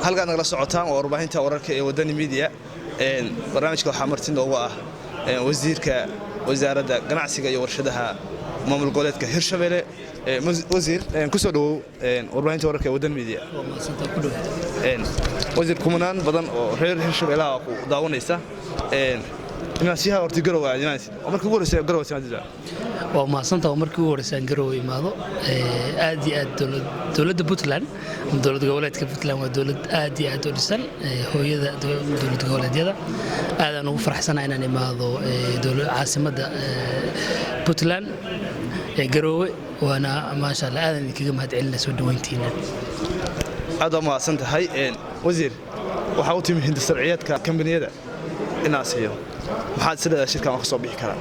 halkaan nagala socotaan waa warbaahinta wararka ee wadani media barnaamijka waxaa martin noogu ah wasiirka wasaaradda ganacsiga iyo warshadaha maamul goboleedka Hirshabelle wasiir ku soo dhawow warbaahinta wararka ee wadani media wasiir kumanaan badan oo reer Hirshabelle ah ku daawanaysa inaasiha horti garow aadinays markii ugu horeysay garow sanadida waa maasanta markii ugu horeysay garow imaado aad iyo aad dawladda Puntland dawladda goboleedka Puntland waa dawlad aad iyo aad u dhisan hooyada dawladda goboleedyada aad aan ugu faraxsanahay inaan imaado dawladda caasimadda Puntland garow waana ma sha Allah aad kaga mahadcelinaa soo dhaweyntiina aad ma santahay wasiir waxa uu timi hinda sharciyeedka kambaniyada inaasiyo maxaad sida shirkan wax soo bixi karaa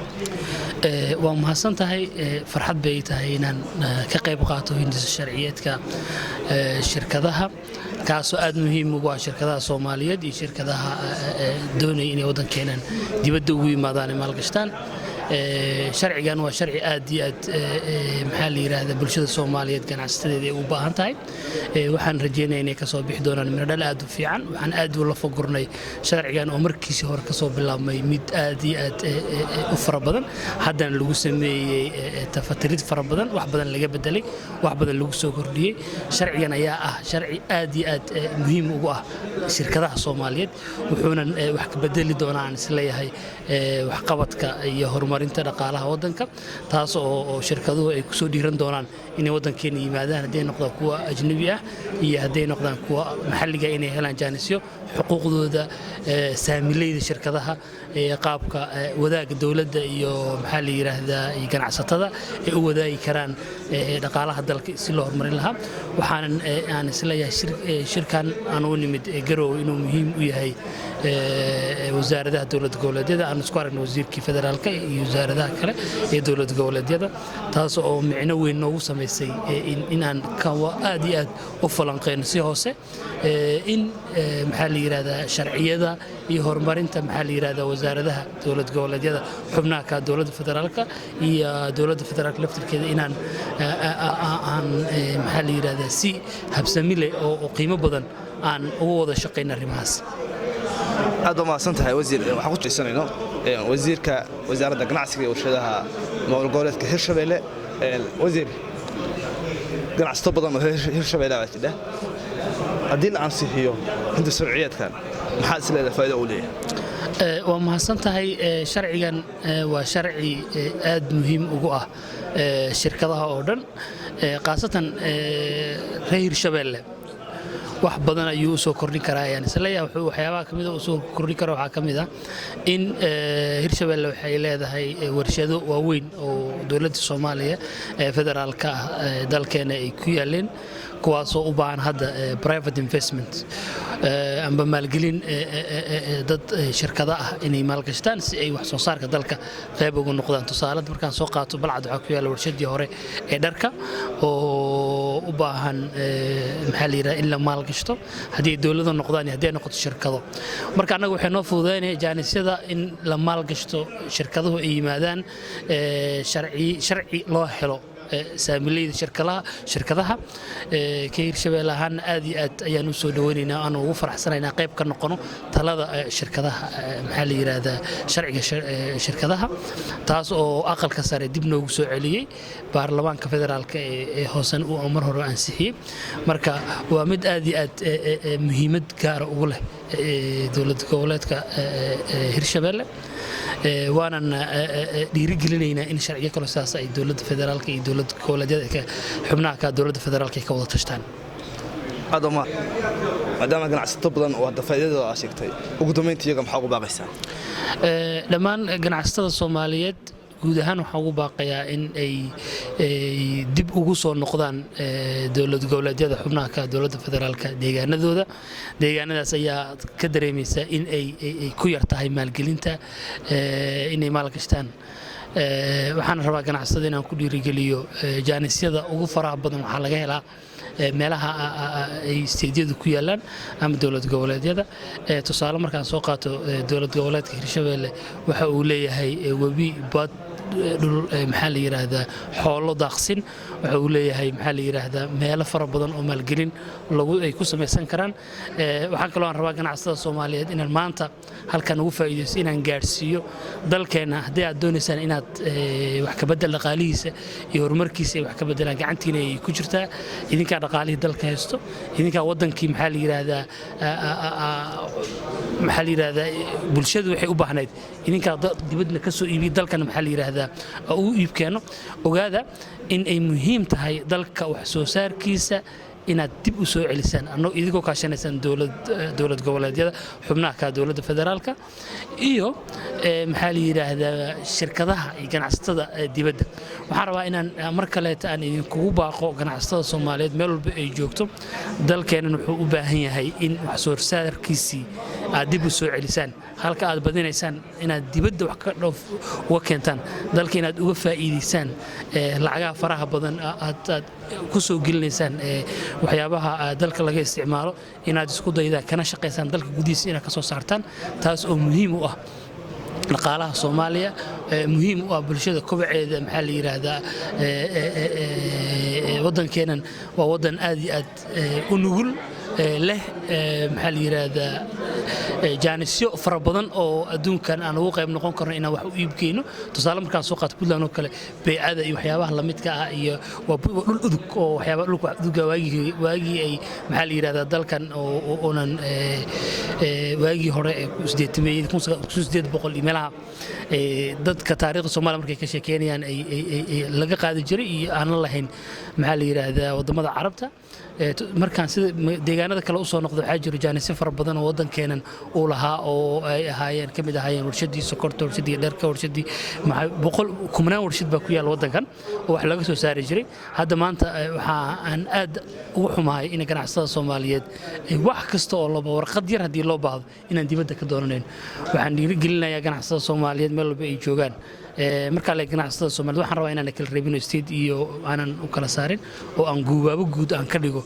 waa mahadsan tahay farxad bay tahay inaan ka qayb qaato hindisa sharciyeedka shirkadaha kaasoo aad muhiim ugu ah shirkadaha Soomaaliyeed iyo shirkadaha doonay inay wadankeena dibadda ugu yimaadaan maalgashtaan sharcigan waa sharci aad iyo aad maxaa la yiraahdaa bulshada Soomaaliyeed ganacsatada ay u baahan tahay waxaan rajeynayaa inay ka soo bixi doonaan midho aad u fiican waxaan aad u la fogornay sharcigan oo markiisii hore ka soo bilaabmay mid aad iyo aad u fara badan haddana lagu sameeyay tafaatirid fara badan wax badan laga bedelay wax badan lagu soo kordhiyay sharcigan ayaa ah sharci aad iyo aad muhiim ugu ah shirkadaha Soomaaliyeed wuxuuna wax ka bedeli doonaan isleeyahay wax qabadka iyo horumarinta dhaqaalaha wadanka taas oo shirkaduhu ay ku soo dhiiran doonaan inay wadankeena yimaadaan haday noqdaan kuwa ajnabi ah iyo haday noqdaan kuwa maxalliga inay helaan jaanisyo xuquuqdooda saamileyda shirkadaha qaabka wadaaga dawladda iyo maxaa la yiraahdaa ganacsatada ay u wadaagi karaan dhaqaalaha dalka si loo horumarin lahaa waxaan aan isleeyahay shirkan aan u nimid garow inuu muhiim u yahay wasaaradda dawladda goboleedyada aan isku aragnay wasiirkii federaalka iyo wasaaradaha kale ee dawladda goboleedyada taas oo micno weyn noogu sameysay in aan aad iyo aad u falanqeyno si hoose in maxaa la yiraahdaa sharciyada iyo horumarinta maxaa la yiraahdaa wasaaradaha dawladda goboleedyada xubnaha ka dawladda federaalka iyo dawladda federaalka laftirkeeda inaan maxaa la yiraahdaa si habsami leh oo qiimo badan aan ugu wada shaqeyno arrimahaas aad ma santahay wasiir waxa ku tirsanayno wasiirka wasaaradda ganacsiga iyo warshadaha maamul goboleedka Hirshabelle wasiir ganacsato badan oo Hirshabelle ah jida hadii la ansixiyo inta sharciyeedkan maxaa isleedahay faa'iido u leeyahay waa mahadsan tahay sharcigan waa sharci aad muhiim ugu ah shirkadaha oo dhan qaasatan reer Hirshabelle wax badan ayuu soo kordhin karaa yani isleeyahay wuxuu waxyaabaha kamid ah soo kordhin karo waxa kamid ah in Hirshabelle waxay leedahay warshado waaweyn oo dawladda Soomaaliya federaalka dalkeena ay ku yaaleen kuwaas oo u baahan hadda private investment amba maalgelin dad shirkada ah inay maalgashtaan si ay wax soo saarka dalka qayb uga noqdaan tusaale markaan soo qaato balcad waxa ku yaala warshadii hore ee dharka oo u baahan maxaa la yiraahdaa in la maalgashto hadii dawladda noqdaan iyo hadii noqoto shirkado marka anagu waxay noo fududeynay jaanisada in la maalgashto shirkaduhu ay yimaadaan sharci loo helo saamileyda shirkadaha ka Hirshabelle ahaan aad iyo aad ayaan u soo dhaweynaynaa aan ugu faraxsanaynaa qayb ka noqono talada shirkadaha maxaa la yiraahdaa sharciga shirkadaha taas oo aqalka sare dib noogu soo celiyay baarlamaanka federaalka ee hoosan uu mar hore ansixiyay marka waa mid aad iyo aad muhiimad gaar ah ugu leh dawladda goboleedka Hirshabelle waanan dhiirigelinaynaa in sharciyo kale saas ay dawladda federaalka iyo dawladda goboleedyada xubnaha ka dawladda federaalka ay ka wada tashtaan adama maadaama ganacsato badan oo hadda faa'iidada ah sheegtay ugu dambeyntii iyaga maxaa ugu baaqaysaa dhammaan ganacsatada Soomaaliyeed guud ahaan waxa ugu baaqayaa in ay dib ugu soo noqdaan dawlad goboleedyada xubnaha ka dawladda federaalka deegaanadaas ayaa ka dareemaysa in ay ku yar tahay maalgelinta inay maalgashtaan waxaan rabaa ganacsatada inaan ku dhiirigeliyo jaanisyada ugu faraha badan waxa laga helaa meelaha ay isteediyadu ku yaalaan ama dawlad goboleedyada tusaale markaan soo qaato dawlad goboleedka Hirshabelle waxa uu leeyahay webi bad dhul maxaa la yiraahdaa xoolo daaqsin waxa uu leeyahay maxaa la yiraahdaa meelo fara badan oo maalgelin ay ku samaysan karaan waxaan kaloo aan rabaa ganacsatada Soomaaliyeed inaan maanta halkan ugu faa'iideysto inaan gaarsiiyo dalkeena haddii aad doonaysaan inaad wax ka bedel dhaqaalihiisa iyo horumarkiisa wax ka bedelaan gacantiina ay ku jirtaa idinka dhaqaalihii dalka haysto idinka wadankii maxaa la yiraahdaa bulshadu waxay u baahnayd idinka dibadna ka soo iibiyo dalkan maxaa la yiraahdaa oo iib keeno ogaada in ay muhiim tahay dalka wax soo saarkiisa inaad dib u soo celisaan anoo idinkoo kaashanaysan dowlad goboleedyada xubnaha ka dowladda federaalka iyo maxaa la yiraahdaa shirkadaha iyo ganacsatada dibadda waxaan rabaa inaan mar kale aan idinkugu baaqo ganacsatada Soomaaliyeed meel walba ay joogto dalkeenan wuxuu u baahan yahay in wax soo saarkiisii aad dib u soo celisaan halka aad badinaysaan inaad dibadda wax ka dhoof uga keentaan dalka inaad uga faa'iideysaan lacagaha faraha badan aad ku soo gelinaysaan waxyaabaha dalka laga isticmaalo inaad isku daydaan kana shaqeysaan dalka gudihiisa inaad ka soo saartaan taas oo muhiim u ah dhaqaalaha Soomaaliya muhiim u ah bulshada kobaceeda maxaa la yiraahdaa wadankeenan waa wadan aad iyo aad u nugul leh maxaa la yiraahdaa jaanisyo fara badan oo adduunkan aan ugu qayb noqon karno inaan wax u iibkeeno tusaale markaan soo qaato Puntland oo kale beecada iyo waxyaabaha la midka ah iyo waa dhul udug oo waxyaabaha dhulka uduga waagii ay maxaa la yiraahdaa dalkan oonan waagii hore 1800 meelaha dadka taariikhda Soomaaliya markay ka sheekeynayaan ay laga qaadi jiray iyo aan la lahayn maxaa la yiraahdaa wadamada Carabta markaan sida deegaanada kale u soo noqdo waxa jiro jaanisyo fara badan oo wadankeenan uu lahaa oo ay ahaayeen kamid ahaayeen warshadii sokorta warshadii dharka warshadii kumanaan warshad baa ku yaal wadankan oo wax laga soo saari jiray hadda maanta waxa aan aad ugu xumahay in ganacsatada Soomaaliyeed wax kasta oo loo warqad yar hadii loo baahdo inaan dibadda ka doonanayn waxaan dhiirigelinayaa ganacsatada Soomaaliyeed meel walba ay joogaan marka la ganacsatada Soomaaliyeed waxaan rabaa inaan kala reebino state iyo aanan u kala saarin oo aan guubaabo guud aan ka dhigo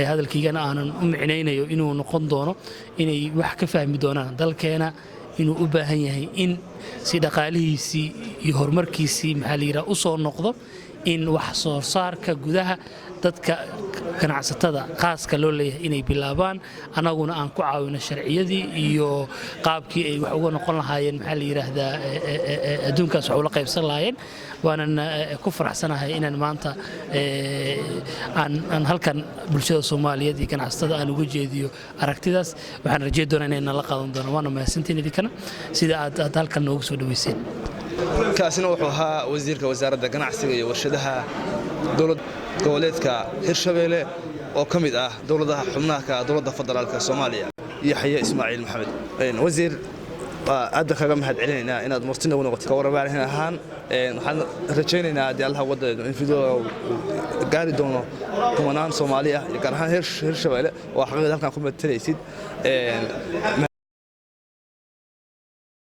hadalkaygana aanan u micnaynayo inuu noqon doono inay wax ka fahmi doonaan dalkeena inuu u baahan yahay in si dhaqaalihiisii iyo horumarkiisii maxaa la yiraahdaa u soo noqdo in wax soo saarka gudaha dadka ganacsatada qaaska loo leeyahay inay bilaabaan anaguna aan ku caawino sharciyadii iyo qaabkii ay wax uga noqon lahaayeen maxaa la yiraahdaa adduunkaas wax ula qaybsan lahaayeen waanan ku faraxsanahay inaan maanta aan halkan bulshada Soomaaliyeed iyo ganacsatada aan uga jeediyo aragtidaas waxaan rajeyn doonaa inay nala qaadan doonaan waana mahadsantiin idinkana sida aad halkan noogu soo dhaweyseen kaasina wuxuu ahaa wasiirka wasaaradda ganacsiga iyo warshadaha dowlad goboleedka Hirshabelle oo ka mid ah dowladaha xubnaha ka dowladda federaalka Soomaaliya Yaxya Ismaaciil Maxamed wasiir aad kaga mahad celinaynaa inaad martina noqotay ka warbaahin ahaan waxaan rajaynaynaa hadii Allah wadadeedo in video gaari doono kumanaan Soomaaliya gaar ahaan Hirshabelle oo xaqeeda halkan ku metelaysid